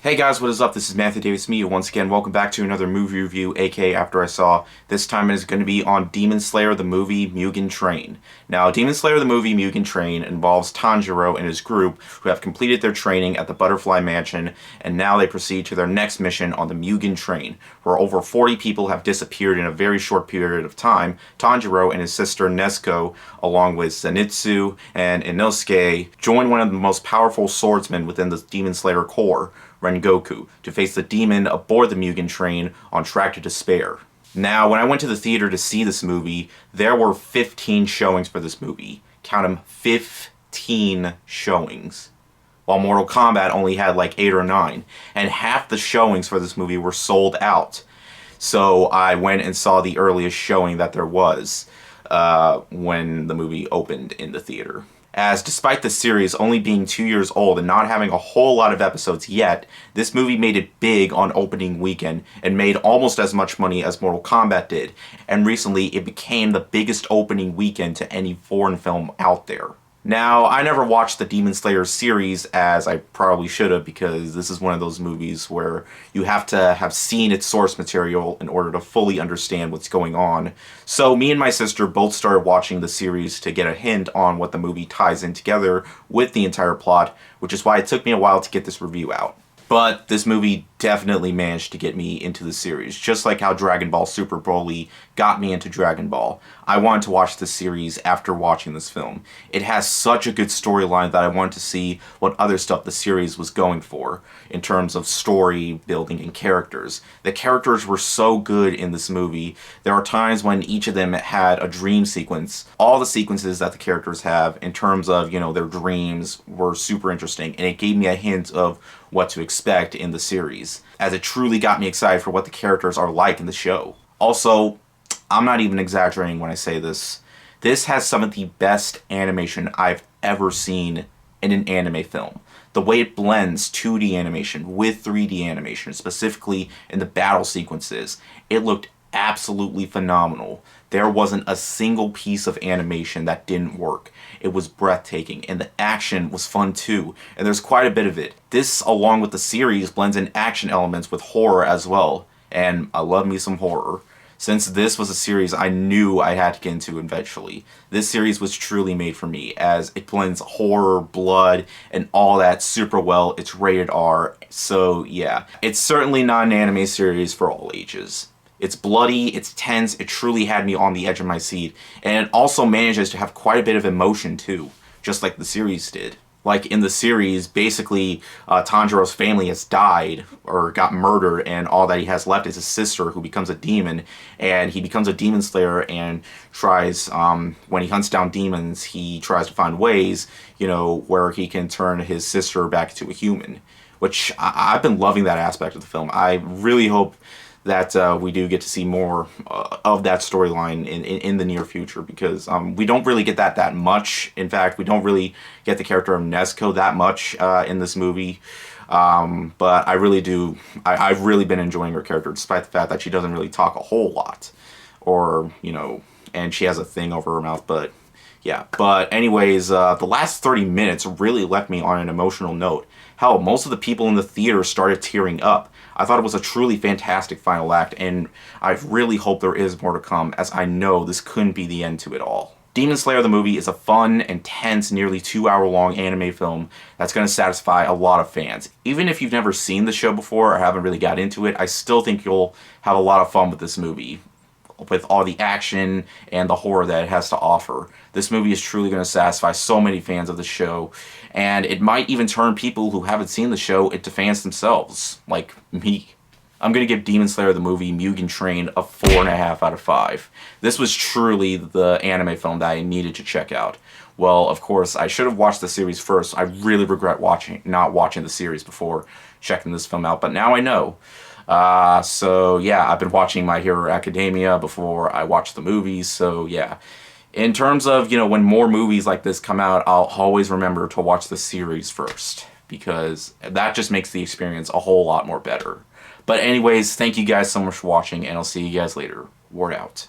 Hey guys, what is up? This is Matthew Davis Me. Once again, welcome back to another movie review, aka After I Saw. This time it is going to be on Demon Slayer the movie Mugen Train. Now, Demon Slayer the movie Mugen Train involves Tanjiro and his group who have completed their training at the Butterfly Mansion, and now they proceed to their next mission on the Mugen Train, where over 40 people have disappeared in a very short period of time. Tanjiro and his sister Nezuko, along with Zenitsu and Inosuke, join one of the most powerful swordsmen within the Demon Slayer Corps, Rengoku, to face the demon aboard the Mugen Train on track to despair. Now, when I went to the theater to see this movie, there were 15 showings for this movie. Count them, 15 showings. While Mortal Kombat only had like 8 or 9. And half the showings for this movie were sold out. So I went and saw the earliest showing that there was when the movie opened in the theater. As despite the series only being 2 years old and not having a whole lot of episodes yet, this movie made it big on opening weekend and made almost as much money as Mortal Kombat did, and recently it became the biggest opening weekend to any foreign film out there. Now, I never watched the Demon Slayer series, as I probably should have, because this is one of those movies where you have to have seen its source material in order to fully understand what's going on. So me and my sister both started watching the series to get a hint on what the movie ties in together with the entire plot, which is why it took me a while to get this review out. But this movie definitely managed to get me into the series, just like how Dragon Ball Super Broly got me into Dragon Ball. I wanted to watch the series after watching this film. It has such a good storyline that I wanted to see what other stuff the series was going for in terms of story building and characters. The characters were so good in this movie. There are times when each of them had a dream sequence. All the sequences that the characters have in terms of, their dreams were super interesting, and it gave me a hint of what to expect in the series, as it truly got me excited for what the characters are like in the show. Also, I'm not even exaggerating when I say this. This has some of the best animation I've ever seen in an anime film. The way it blends 2D animation with 3D animation, specifically in the battle sequences, it looked absolutely phenomenal. There wasn't a single piece of animation that didn't work. It was breathtaking, and the action was fun too, and there's quite a bit of it. This, along with the series, blends in action elements with horror as well, and I love me some horror. Since this was a series I knew I had to get into eventually, this series was truly made for me, as it blends horror, blood, and all that super well. It's rated R, so yeah. It's certainly not an anime series for all ages. It's bloody, it's tense, it truly had me on the edge of my seat, and it also manages to have quite a bit of emotion too, just like the series did. Like in the series, basically, Tanjiro's family has died, or got murdered, and all that he has left is his sister, who becomes a demon, and he becomes a demon slayer and tries, when he hunts down demons, he tries to find ways, where he can turn his sister back into a human, which I've been loving that aspect of the film. I really hope that we do get to see more of that storyline in the near future, because we don't really get that much. In fact, we don't really get the character of Nezuko that much in this movie. But I really do. I've really been enjoying her character, despite the fact that she doesn't really talk a whole lot, or and she has a thing over her mouth. But yeah. But anyways, the last 30 minutes really left me on an emotional note. Hell, most of the people in the theater started tearing up. I thought it was a truly fantastic final act, and I really hope there is more to come, as I know this couldn't be the end to it all. Demon Slayer the movie is a fun, intense, nearly 2-hour-long anime film that's going to satisfy a lot of fans. Even if you've never seen the show before or haven't really got into it, I still think you'll have a lot of fun with this movie, with all the action and the horror that it has to offer. This movie is truly going to satisfy so many fans of the show, and it might even turn people who haven't seen the show into fans themselves, like me. I'm going to give Demon Slayer the movie Mugen Train a 4.5 out of 5. This was truly the anime film that I needed to check out. Well, of course, I should have watched the series first. I really regret not watching the series before checking this film out, but now I know. So yeah, I've been watching My Hero Academia before I watch the movies, so yeah. In terms of, when more movies like this come out, I'll always remember to watch the series first, because that just makes the experience a whole lot more better. But anyways, thank you guys so much for watching, and I'll see you guys later. Word out.